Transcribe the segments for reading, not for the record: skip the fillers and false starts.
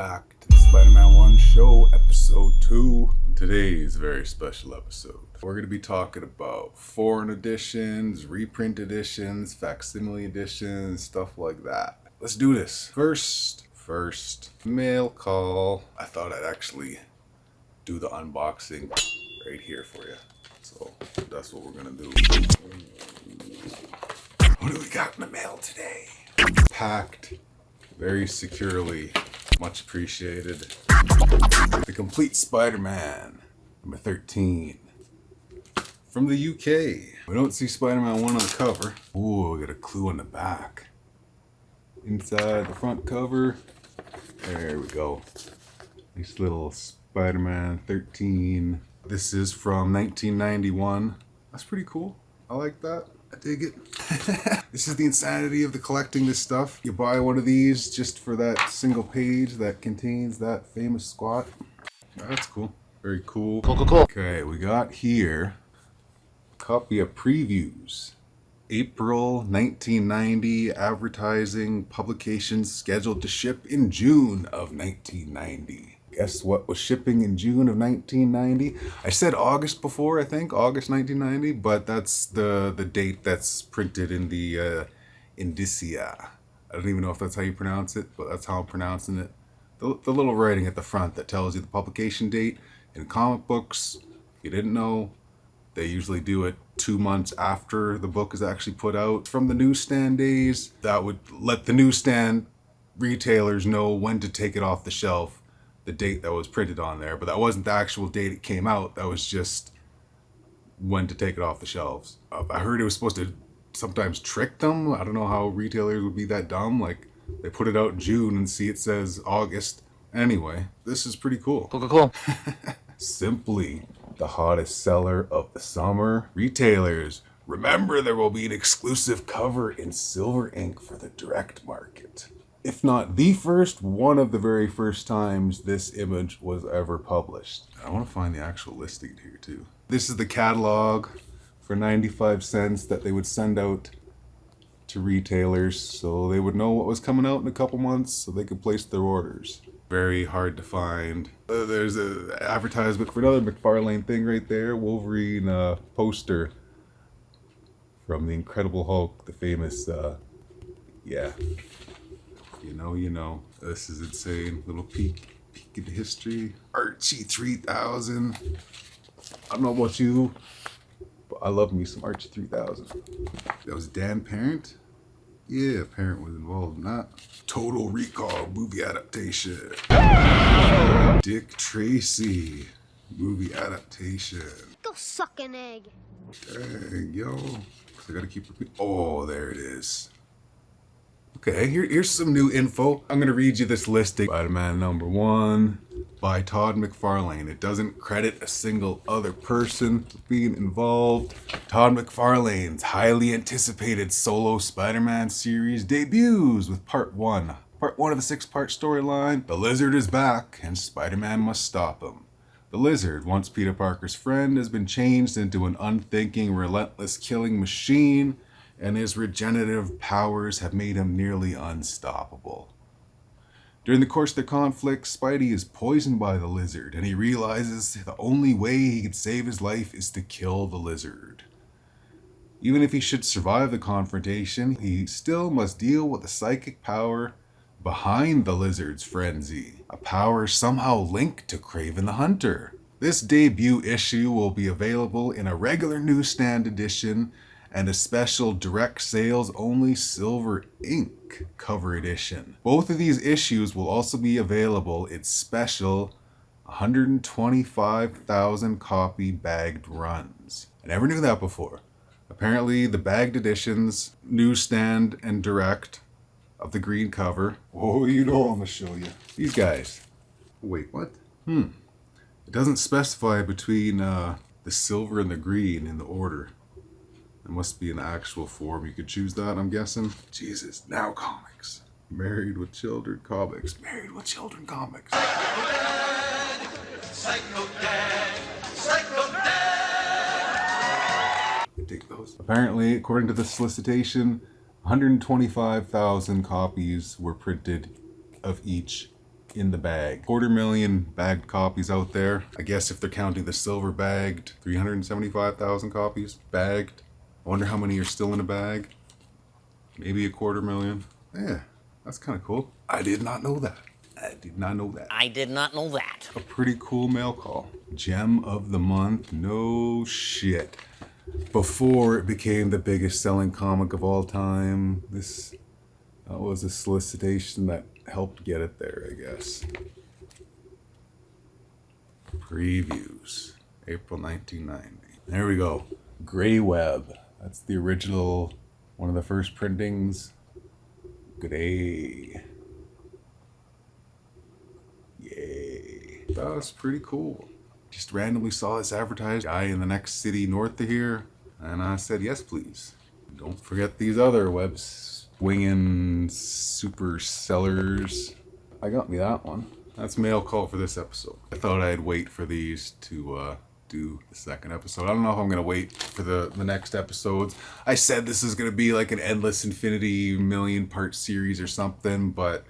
back to the Spider-Man 1 show, episode 2. Today's a very special episode. We're going to be talking about foreign editions, reprint editions, facsimile editions, stuff like that. Let's do this. First, mail call. I thought I'd actually do the unboxing right here for you. So that's what we're going to do. What do we got in the mail today? Packed very securely. Much appreciated. The Complete Spider-Man, number 13. From the UK. We don't see Spider-Man 1 on the cover. Ooh, we got a clue on the back. Inside the front cover. There we go. Nice little Spider-Man 13. This is from 1991. That's pretty cool. I like that. I dig it. This is the insanity of the collecting this stuff. You buy one of these just for that single page that contains that famous squat. That's cool. Very cool. Cool. Okay, we got here a copy of previews. April 1990 advertising publications scheduled to ship in June of 1990. Guess what was shipping in June of 1990? I said August before, I think, August 1990, but that's the date that's printed in the indicia. I don't even know if that's how you pronounce it, but that's how I'm pronouncing it. The little writing at the front that tells you the publication date. In comic books, if you didn't know, they usually do it 2 months after the book is actually put out. From the newsstand days, that would let the newsstand retailers know when to take it off the shelf. The date that was printed on there, but that wasn't the actual date it came out. That was just when to take it off the shelves. I heard it was supposed to sometimes trick them. I don't know how retailers would be that dumb. Like, they put it out in June and see it says August. Anyway, this is pretty cool. Cool. Simply the hottest seller of the summer. Retailers, remember there will be an exclusive cover in silver ink for the direct market. If not the first, one of the very first times this image was ever published. I want to find the actual listing here too. This is the catalog for 95 cents that they would send out to retailers so they would know what was coming out in a couple months so they could place their orders. Very hard to find. There's an advertisement for another McFarlane thing right there. Wolverine poster from the Incredible Hulk, the famous, yeah. You know, this is insane. Little peek into history. Archie 3000. I don't know about you, but I love me some Archie 3000. That was Dan Parent. Yeah, Parent was involved in that. Total Recall movie adaptation. Dick Tracy movie adaptation. Go suck an egg. Dang, yo. I gotta keep repeating. Oh, there it is. Okay, here's some new info. I'm going to read you this listing. Spider-Man number 1 by Todd McFarlane. It doesn't credit a single other person being involved. Todd McFarlane's highly anticipated solo Spider-Man series debuts with part 1. Part 1 of the 6-part storyline. The Lizard is back and Spider-Man must stop him. The Lizard, once Peter Parker's friend, has been changed into an unthinking, relentless killing machine, and his regenerative powers have made him nearly unstoppable. During the course of their conflict, Spidey is poisoned by the Lizard, and he realizes the only way he can save his life is to kill the Lizard. Even if he should survive the confrontation, he still must deal with the psychic power behind the Lizard's frenzy, a power somehow linked to Kraven the Hunter. This debut issue will be available in a regular newsstand edition and a special direct sales only silver ink cover edition. Both of these issues will also be available in special 125,000 copy bagged runs. I never knew that before. Apparently the bagged editions, newsstand and direct of the green cover. Oh, you know I'm gonna show you. These guys. Wait, what? It doesn't specify between the silver and the green in the order. There must be an actual form. You could choose that, I'm guessing. Jesus, Now Comics. Married with Children Comics. Married with Children Comics. Psycho Dad. I dig those. Apparently, according to the solicitation, 125,000 copies were printed of each in the bag. 250,000 bagged copies out there. I guess if they're counting the silver bagged, 375,000 copies bagged. I wonder how many are still in a bag. Maybe 250,000. Yeah, that's kind of cool. I did not know that. I did not know that. I did not know that. A pretty cool mail call. Gem of the month. No shit. Before it became the biggest selling comic of all time, this was a solicitation that helped get it there, I guess. Previews. April 1990. There we go. Grey Web. That's the original, one of the first printings. Grey. Yay. That was pretty cool. Just randomly saw this advertised guy in the next city north of here, and I said yes please. Don't forget these other web swinging super sellers. I got me that one. That's mail call for this episode. I thought I'd wait for these to do the second episode. I don't know if I'm gonna wait for the next episodes. I said this is gonna be like an endless infinity million part series or something, but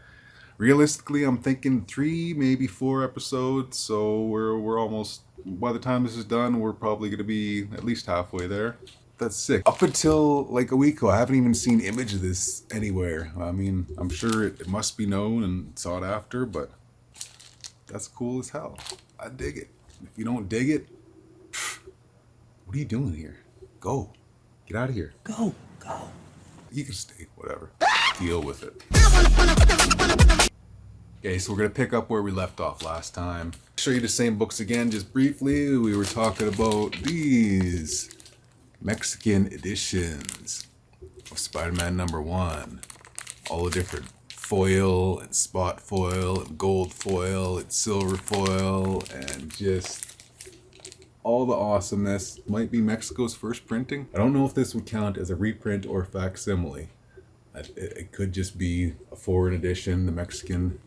realistically, I'm thinking 3, maybe 4 episodes. So we're almost, by the time this is done, we're probably going to be at least halfway there. That's sick. Up until like a week ago, I haven't even seen image of this anywhere. I mean, I'm sure it must be known and sought after, but that's cool as hell. I dig it. If you don't dig it, what are you doing here? Go. Get out of here. Go. You can stay, whatever. Deal with it. Okay, so we're gonna pick up where we left off last time. Show you the same books again, just briefly. We were talking about these Mexican editions of Spider-Man #1. All the different foil and spot foil and gold foil and silver foil and just all the awesomeness. Might be Mexico's first printing. I don't know if this would count as a reprint or a facsimile. It could just be a foreign edition, the Mexican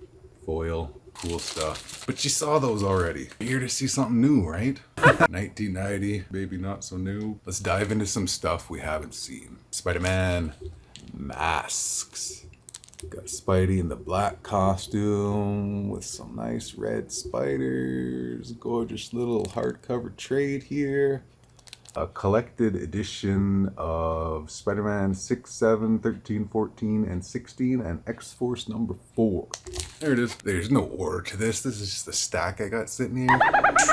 foil, cool stuff. But you saw those already. You're here to see something new, right? 1990, maybe not so new. Let's dive into some stuff we haven't seen. Spider-Man masks. Got Spidey in the black costume with some nice red spiders. Gorgeous little hardcover trade here. A collected edition of Spider-Man 6, 7, 13, 14, and 16, and X-Force #4. There it is. There's no order to this. This is just a stack I got sitting here.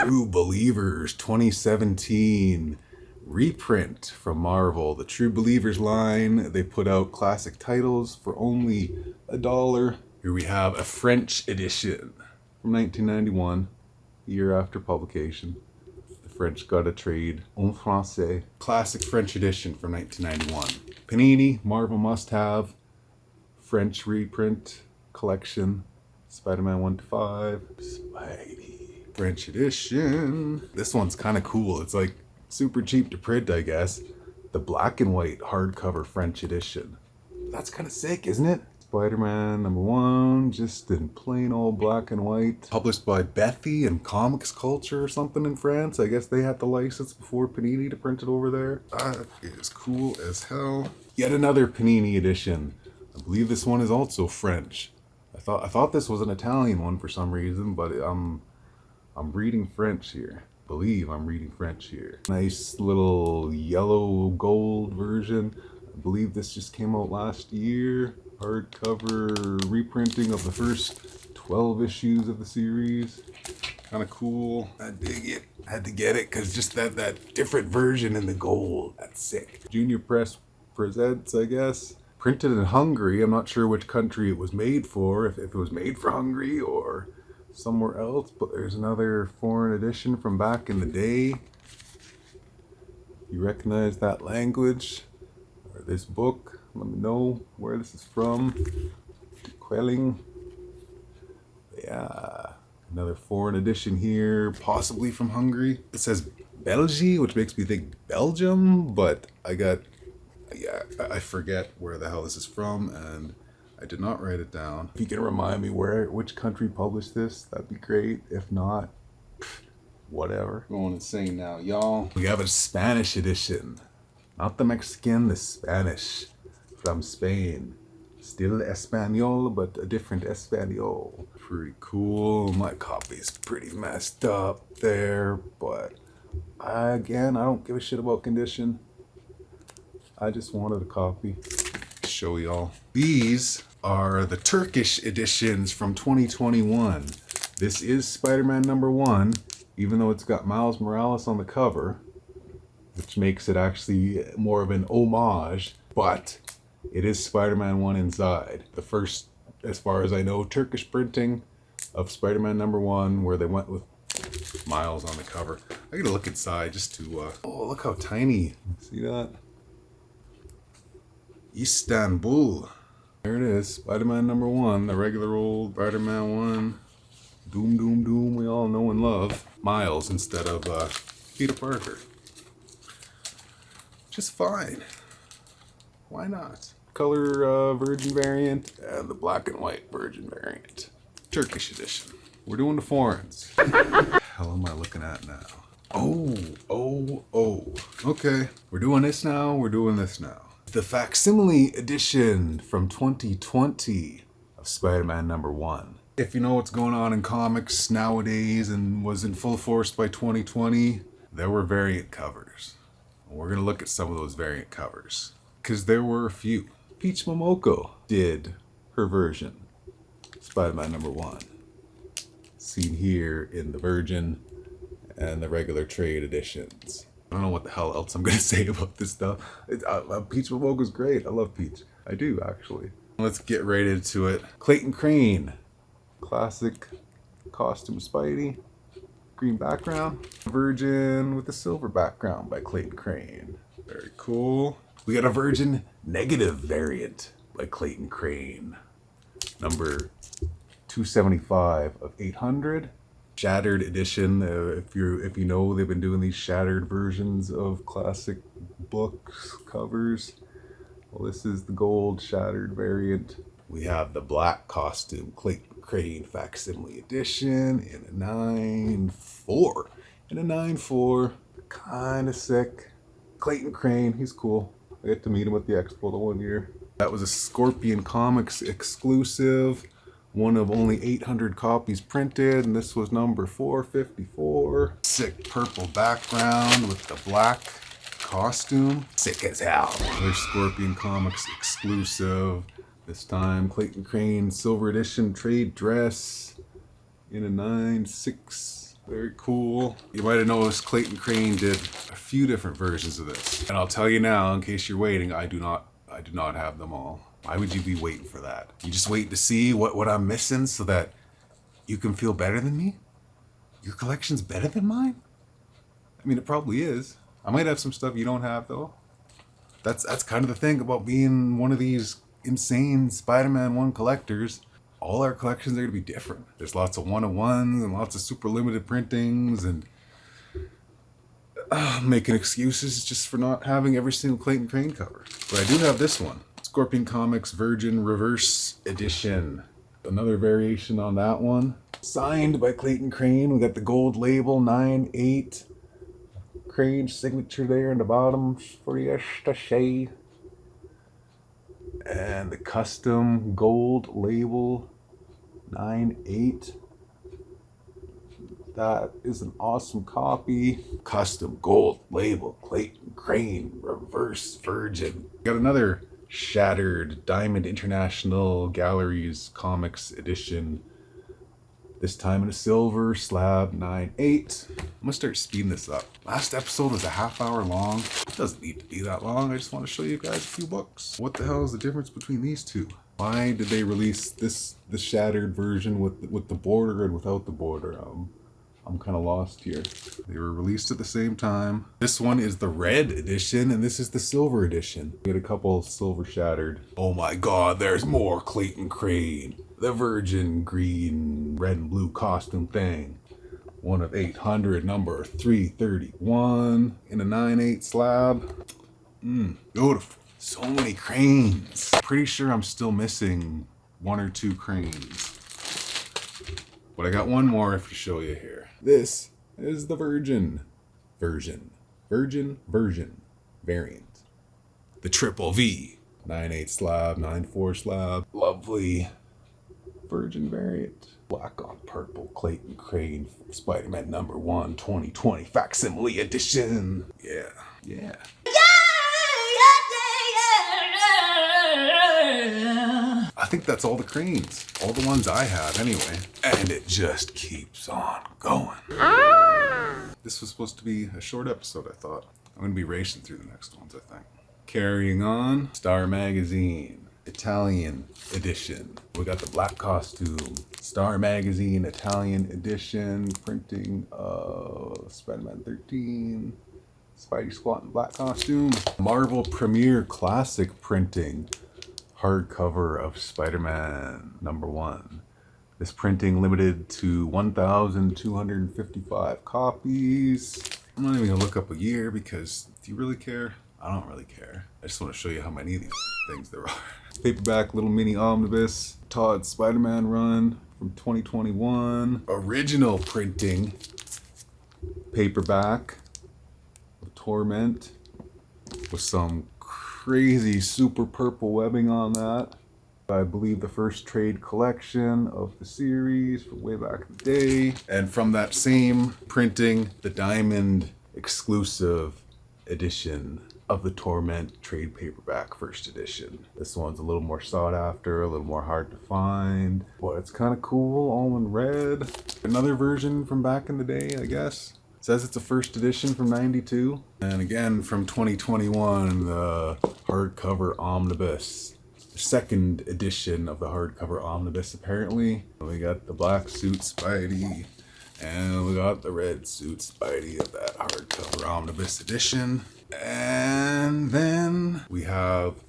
True Believers 2017 reprint from Marvel. The True Believers line. They put out classic titles for only $1. Here we have a French edition from 1991, year after publication. French got a trade en français. Classic French edition from 1991. Panini, Marvel must-have. French reprint collection. Spider-Man 1-5. Spidey. French edition. This one's kind of cool. It's like super cheap to print, I guess. The black and white hardcover French edition. That's kind of sick, isn't it? Spider-Man #1, just in plain old black and white. Published by Bethy and Comics Culture or something in France. I guess they had the license before Panini to print it over there. That is cool as hell. Yet another Panini edition. I believe this one is also French. I thought this was an Italian one for some reason, but I'm reading French here. I believe I'm reading French here. Nice little yellow gold version. I believe this just came out last year. Hardcover reprinting of the first 12 issues of the series. Kind of cool. I dig it. Had to get it because just that different version in the gold. That's sick. Junior Press presents, I guess. Printed in Hungary. I'm not sure which country it was made for. If it was made for Hungary or somewhere else. But there's another foreign edition from back in the day. You recognize that language or this book? Let me know where this is from. Quelling. Yeah. Another foreign edition here, possibly from Hungary. It says Belgium, which makes me think Belgium, but I forget where the hell this is from, and I did not write it down. If you can remind me which country published this, that'd be great. If not, whatever. Going insane now, y'all. We have a Spanish edition. Not the Mexican, the Spanish. From Spain. Still Espanol, but a different Espanol. Pretty cool. My copy's pretty messed up there, but again, I don't give a shit about condition. I just wanted a copy. Show y'all. These are the Turkish editions from 2021. This is Spider-Man #1, even though it's got Miles Morales on the cover, which makes it actually more of an homage, but it is Spider-Man 1 inside. The first, as far as I know, Turkish printing of Spider-Man #1 where they went with Miles on the cover. I gotta look inside just to, oh, look how tiny. See that? Istanbul. There it is, Spider-Man #1, the regular old Spider-Man 1. Doom, doom, doom, we all know and love. Miles instead of Peter Parker. Just fine. Why not? Color version variant and the black and white version variant. Turkish edition. We're doing the foreigns. What the hell am I looking at now? Oh. Okay, we're doing this now, we're doing this now. The facsimile edition from 2020 of Spider-Man #1. If you know what's going on in comics nowadays and was in full force by 2020, there were variant covers. We're gonna look at some of those variant covers, because there were a few. Peach Momoko did her version, Spider-Man #1. Seen here in the Virgin and the regular trade editions. I don't know what the hell else I'm gonna say about this stuff. Peach Momoko's great. I love Peach. I do, actually. Let's get right into it. Clayton Crane. Classic costume Spidey. Green background. Virgin with a silver background by Clayton Crane. Very cool. We got a Virgin negative variant by Clayton Crane. Number 275 of 800. Shattered edition. If you know, they've been doing these shattered versions of classic books covers. Well, this is the gold shattered variant. We have the black costume Clayton Crane facsimile edition in a 9.4. In a 9.4. Kind of sick. Clayton Crane, he's cool. I get to meet him at the expo the one year. That was a Scorpion Comics exclusive. One of only 800 copies printed, and this was number 454. Sick purple background with the black costume. Sick as hell. Another Scorpion Comics exclusive. This time, Clayton Crane Silver Edition trade dress in a 9.6. Very cool. You might have noticed Clayton Crane did a few different versions of this. And I'll tell you now, in case you're waiting, I do not have them all. Why would you be waiting for that? You just wait to see what I'm missing so that you can feel better than me? Your collection's better than mine? I mean, it probably is. I might have some stuff you don't have, though. That's kind of the thing about being one of these insane Spider-Man 1 collectors. All our collections are going to be different. There's lots of one-of-ones and lots of super limited printings and making excuses just for not having every single Clayton Crane cover. But I do have this one. Scorpion Comics Virgin Reverse Edition. Another variation on that one. Signed by Clayton Crane. We got the gold label, 9.8. Crane signature there in the bottom for you to see. And the custom gold label, 9.8. That is an awesome copy. Custom gold label, Clayton Crane Reverse Virgin. Got another Shattered Diamond International Galleries Comics edition. This time in a silver slab, 9.8. I'm gonna start speeding this up. Last episode was a half hour long. It doesn't need to be that long. I just want to show you guys a few books. What the hell is the difference between these two? Why did they release the shattered version with the border and without the border? I'm kind of lost here. They were released at the same time. This one is the red edition, and this is the silver edition. We had a couple silver shattered. Oh my god, there's more Clayton Crane. The Virgin green, red and blue costume thing. One of 800, number 331, in a 9.8 slab. Beautiful. So many cranes. Pretty sure I'm still missing one or two cranes. But I got one more to show you here. This is the Virgin variant. The triple V 9/8 slab, 9/4 slab. Lovely Virgin variant. Black on purple Clayton Crane Spider-Man #1 2020 facsimile edition. Yeah. Yeah. I think that's all the cranes. All the ones I have anyway. And it just keeps on going. This was supposed to be a short episode, I thought. I'm gonna be racing through the next ones, I think. Carrying on, Star Magazine, Italian edition. We got the black costume. Star Magazine, Italian edition, printing of Spider-Man 13. Spidey squat in black costume. Marvel Premiere Classic printing. Hardcover of Spider-Man #1. This printing limited to 1,255 copies. I'm not even gonna look up a year because do you really care? I don't really care. I just want to show you how many of these things there are. Paperback little mini omnibus, Todd Spider-Man run from 2021. Original printing, paperback, of Torment with some crazy super purple webbing on that. I believe the first trade collection of the series from way back in the day. And from that same printing, the diamond exclusive edition of the Torment trade paperback first edition. This one's a little more sought after, a little more hard to find, but it's kind of cool, all in red. Another version from back in the day, I guess. It says it's a first edition from '92. And again, from 2021, the hardcover omnibus. The second edition of the hardcover omnibus, apparently. We got the black suit Spidey, and we got the red suit Spidey of that hardcover omnibus edition. And then we have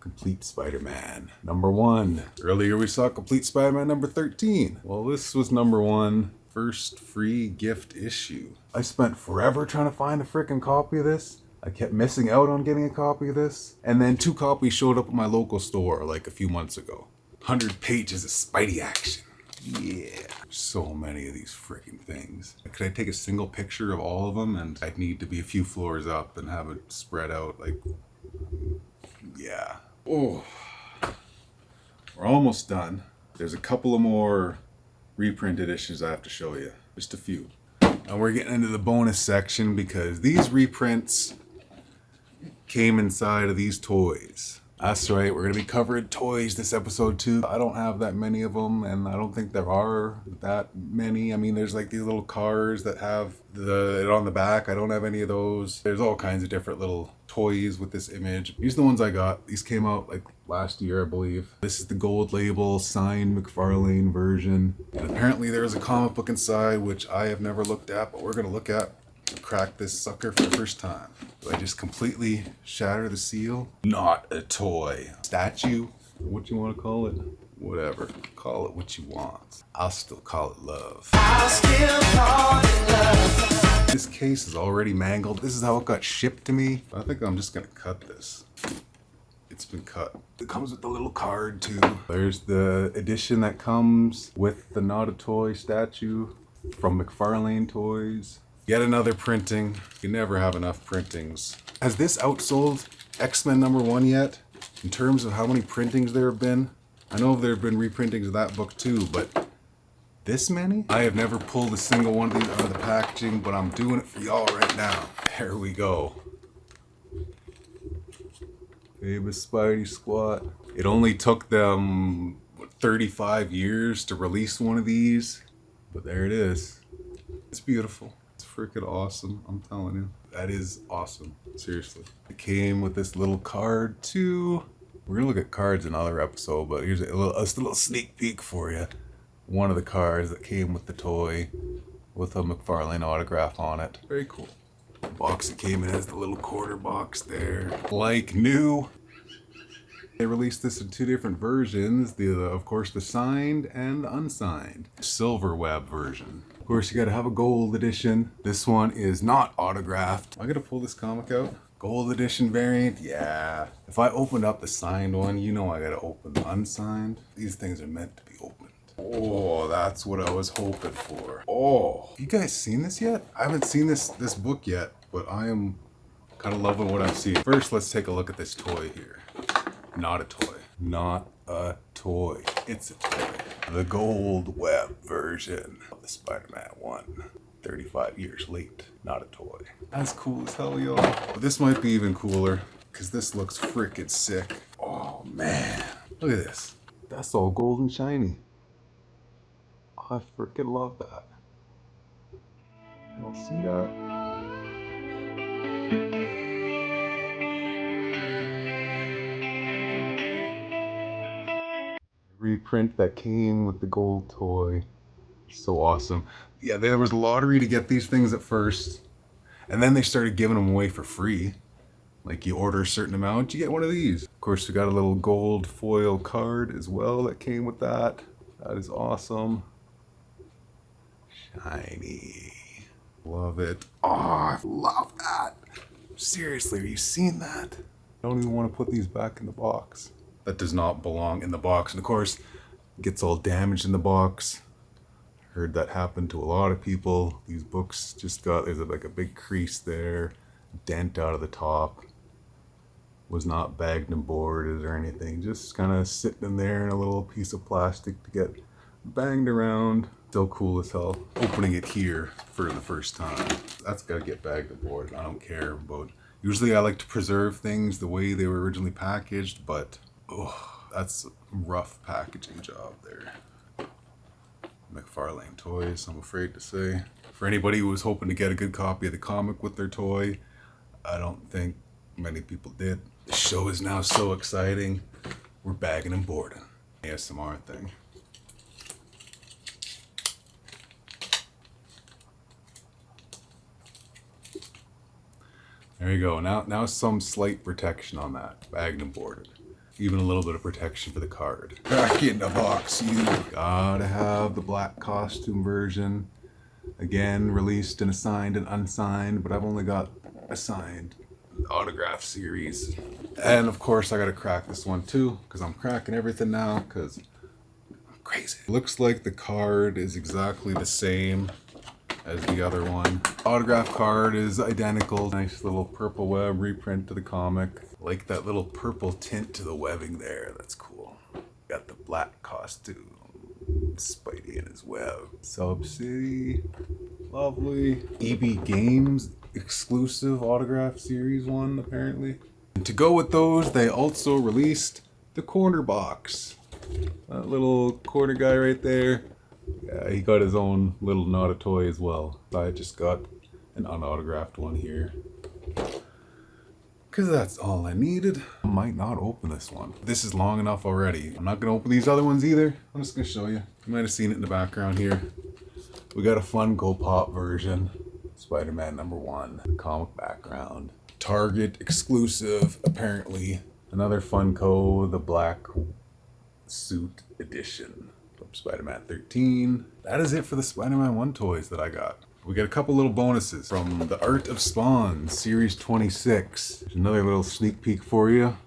Complete Spider-Man #1. Earlier we saw Complete Spider-Man #13. Well, this was #1. First free gift issue. I spent forever trying to find a freaking copy of this. I kept missing out on getting a copy of this. And then 2 copies showed up at my local store like a few months ago. 100 pages of Spidey action. Yeah. So many of these freaking things. Could I take a single picture of all of them? And I'd need to be a few floors up and have it spread out like, yeah. Oh, we're almost done. There's a couple of more reprint editions I have to show you. Just a few. And we're getting into the bonus section because these reprints came inside of these toys. That's right, we're going to be covering toys this episode too. I don't have that many of them, and I don't think there are that many. I mean, there's like these little cars that have it on the back. I don't have any of those. There's all kinds of different little toys with this image. These are the ones I got. These came out like last year, I believe. This is the gold label signed McFarlane version. And apparently there is a comic book inside, which I have never looked at, but we're going to look at. Crack this sucker for the first time. Do I just completely shatter the seal? Not a toy. Statue? What you want to call it? Whatever. Call it what you want. I'll still call it love. I'll still call it love. This case is already mangled. This is how it got shipped to me. I think I'm just gonna cut this. It's been cut. It comes with the little card too. There's the edition that comes with the Not a Toy statue from McFarlane Toys. Yet another printing. You never have enough printings. Has this outsold X-Men #1 yet? In terms of how many printings there have been? I know there have been reprintings of that book too, but this many? I have never pulled a single one of these out of the packaging, but I'm doing it for y'all right now. There we go. Famous Spidey Squat. It only took them, 35 years to release one of these, but there it is. It's beautiful. Freaking awesome, I'm telling you. That is awesome, seriously. It came with this little card too. We're gonna look at cards in another episode, but here's a little sneak peek for you. One of the cards that came with the toy with a McFarlane autograph on it. Very cool. The box it came in has the little quarter box there. Like new. They released this in 2 different versions. Of course, the signed and the unsigned. Silver web version. Of course, you gotta have a gold edition. This one is not autographed. I gotta pull this comic out. Gold edition variant, yeah. If I opened up the signed one, you know I gotta open the unsigned. These things are meant to be opened. Oh, that's what I was hoping for. Oh, you guys seen this yet? I haven't seen this book yet, but I am kind of loving what I'm seeing. First, let's take a look at this toy here. Not a toy. Not a toy. It's a toy. The gold web version of the Spider-Man 1. 35 years late. Not a toy. That's cool as hell, y'all. But this might be even cooler because this looks freaking sick. Oh, man. Look at this. That's all gold and shiny. I freaking love that. Y'all see that? Reprint that came with the gold toy. So awesome. Yeah, there was a lottery to get these things at first, and then they started giving them away for free. Like you order a certain amount, you get one of these. Of course, we got a little gold foil card as well that came with that. That is awesome. Shiny. Love it. Oh, I love that. Seriously, have you seen that? I don't even want to put these back in the box. That does not belong in the box. And of course, it gets all damaged in the box. Heard that happened to a lot of people. These books just got, there's like a big crease there, dent out of the top. Was not bagged and boarded or anything. Just kind of sitting in there in a little piece of plastic to get banged around. Still cool as hell. Opening it here for the first time. That's gotta get bagged and boarded. I don't care about. Usually I like to preserve things the way they were originally packaged, but oh, that's a rough packaging job there. McFarlane toys, I'm afraid to say. For anybody who was hoping to get a good copy of the comic with their toy, I don't think many people did. The show is now so exciting. We're bagging and boarding. ASMR thing. There you go. Now some slight protection on that. Bagged and boarded. Even a little bit of protection for the card. Back in the box, you gotta have the black costume version. Again, released and assigned and unsigned, but I've only got a signed autograph series. And of course I gotta crack this one too, because I'm cracking everything now, because I'm crazy. Looks like the card is exactly the same as the other one. Autograph card is identical. Nice little purple web reprint to the comic. Like that little purple tint to the webbing there. That's cool. Got the black costume. Spidey in his web. Sub City. Lovely. EB Games exclusive autograph series one, apparently. And to go with those, they also released the corner box. That little corner guy right there. Yeah, he got his own little not a toy as well. I just got an unautographed one here. Because that's all I needed. I might not open this one. This is long enough already. I'm not going to open these other ones either. I'm just going to show you. You might have seen it in the background here. We got a Funko Pop version. Spider-Man #1. Comic background. Target exclusive, apparently. Another Funko, the Black Suit Edition. Spider-Man 13. That is it for the Spider-Man 1 toys that I got. We got a couple little bonuses from The Art of Spawn, Series 26. There's another little sneak peek for you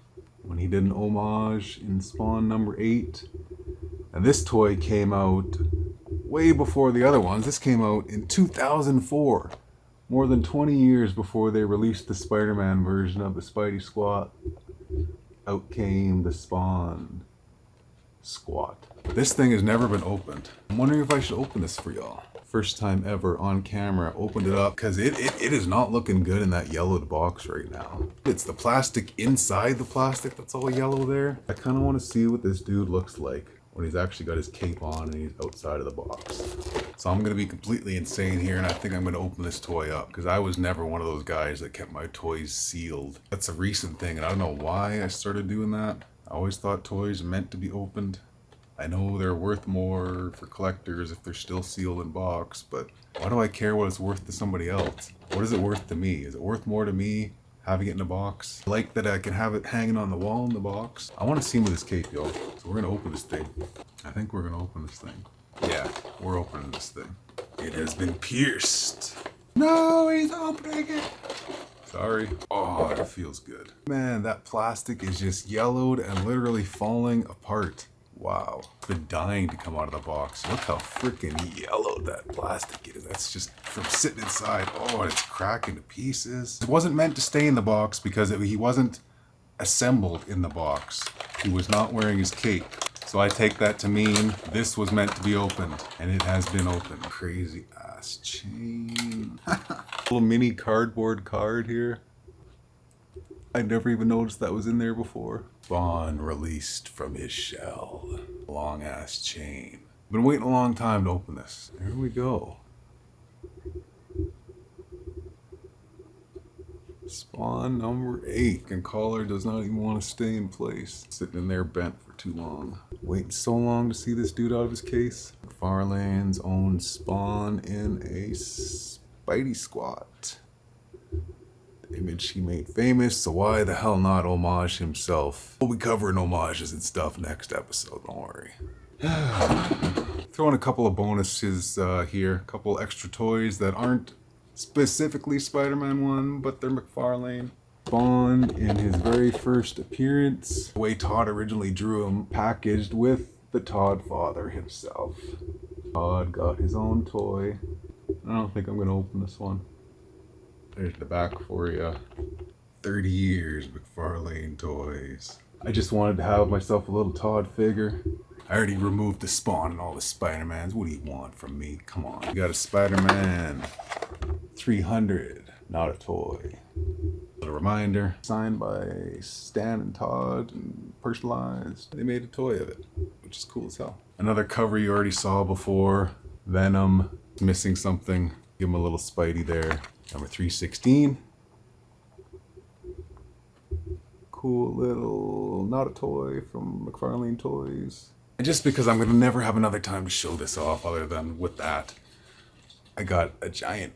when he did an homage in Spawn #8. And this toy came out way before the other ones. This came out in 2004. More than 20 years before they released the Spider-Man version of the Spidey Squad. Out came the Spawn Squad. This thing has never been opened. I'm wondering if I should open this for y'all. First time ever on camera, opened it up because it is not looking good in that yellowed box right now. It's the plastic inside the plastic that's all yellow there. I kind of want to see what this dude looks like when he's actually got his cape on and he's outside of the box. So I'm going to be completely insane here, and I think I'm going to open this toy up because I was never one of those guys that kept my toys sealed. That's a recent thing, and I don't know why I started doing that. I always thought toys meant to be opened. I know they're worth more for collectors if they're still sealed in box, but why do I care what it's worth to somebody else? What is it worth to me? Is it worth more to me having it in a box? I like that I can have it hanging on the wall in the box. I want to see him with his cape, y'all. So we're going to open this thing. I think we're going to open this thing. Yeah, we're opening this thing. It has been pierced. No, he's opening it. Sorry. Oh, it feels good. Man, that plastic is just yellowed and literally falling apart. Wow. It's been dying to come out of the box. Look how freaking yellow that plastic is. That's just from sitting inside. Oh, and it's cracking to pieces. It wasn't meant to stay in the box because he wasn't assembled in the box. He was not wearing his cape. So I take that to mean this was meant to be opened, and it has been opened. Crazy ass chain. Little mini cardboard card here. I never even noticed that was in there before. Spawn released from his shell. Long ass chain. Been waiting a long time to open this. There we go. Spawn number 8. And collar does not even want to stay in place. Sitting in there bent for too long. Waiting so long to see this dude out of his case. McFarlane's own Spawn in a Spidey squat. The image he made famous, so why the hell not homage himself? We'll be covering homages and stuff next episode, don't worry. Throwing a couple of bonuses here. A couple extra toys that aren't specifically Spider-Man 1, but they're McFarlane. Spawn in his very first appearance, the way Todd originally drew him, packaged with the Todd father himself. Todd got his own toy. I don't think I'm gonna open this one. There's the back for you. 30 years McFarlane toys. I just wanted to have myself a little Todd figure. I already removed the Spawn and all the Spider-Mans. What do you want from me? Come on. You got a Spider-Man 300, not a toy. A reminder, signed by Stan and Todd and personalized. They made a toy of it, which is cool as hell. Another cover you already saw before. Venom, missing something. Give him a little Spidey there. Number 316. Cool little, not a toy from McFarlane Toys. And just because I'm gonna never have another time to show this off other than with that, I got a giant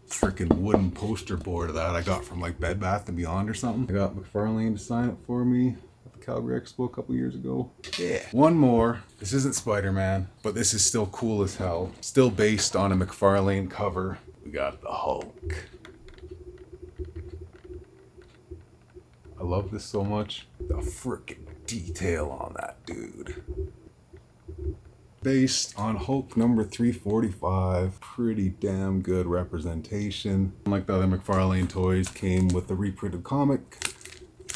freaking wooden poster board of that I got from like Bed Bath & Beyond or something. I got McFarlane to sign it for me at the Calgary Expo a couple years ago. Yeah. One more. This isn't Spider-Man, but this is still cool as hell. Still based on a McFarlane cover. We got the Hulk. I love this so much. The freaking detail on that dude. Based on Hulk number 345. Pretty damn good representation. Unlike the other McFarlane toys, came with the reprinted comic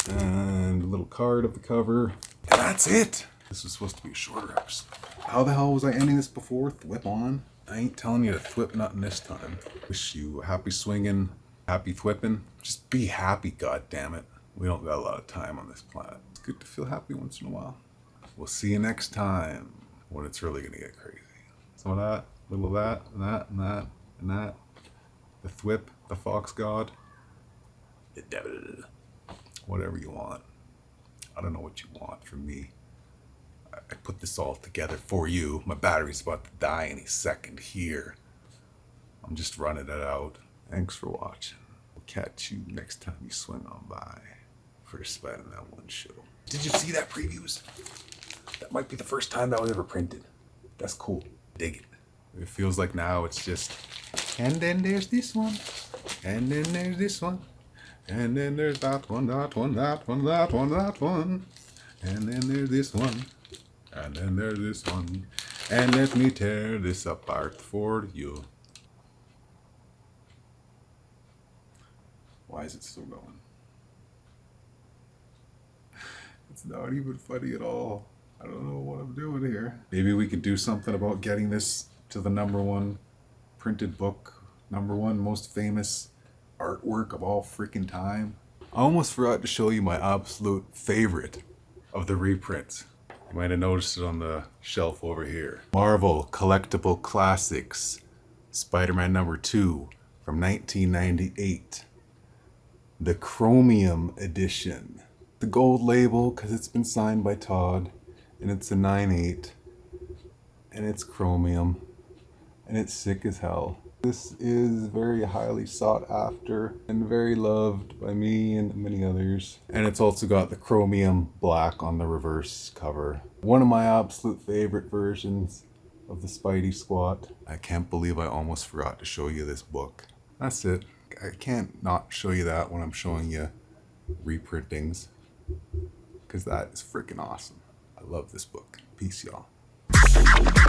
and a little card of the cover. And that's it. This was supposed to be a shorter episode. How the hell was I ending this before? Thwip on? I ain't telling you to thwip nothing this time. Wish you a happy swinging, happy thwipping. Just be happy, goddammit. We don't got a lot of time on this planet. It's good to feel happy once in a while. We'll see you next time when it's really gonna get crazy. Some of that, a little of that, and that, and that, and that. The thwip, the fox god. Whatever you want. I don't know what you want from me. I put this all together for you. My battery's about to die any second here. I'm just running it out. Thanks for watching. We'll catch you next time you swing on by for a Spider-Man 1 show. Did you see that previews? That might be the first time that was ever printed. That's cool. Dig it. It feels like now it's just, and then there's this one, and then there's this one, and then there's that one, that one, that one, that one, that one, and then there's this one, and then there's this one, and let me tear this apart for you. Why is it still going? It's not even funny at all. I don't know what I'm doing here. Maybe we could do something about getting this to the #1 printed book, #1 most famous artwork of all freaking time. I almost forgot to show you my absolute favorite of the reprints. You might have noticed it on the shelf over here. Marvel Collectible Classics, Spider-Man #2 from 1998. The Chromium edition. The gold label because it's been signed by Todd. And it's a 9/8, and it's chromium, and it's sick as hell. This is very highly sought after and very loved by me and many others. And it's also got the chromium black on the reverse cover. One of my absolute favorite versions of the Spidey squat. I can't believe I almost forgot to show you this book. That's it. I can't not show you that when I'm showing you reprintings, because that is freaking awesome. I love this book. Peace, y'all.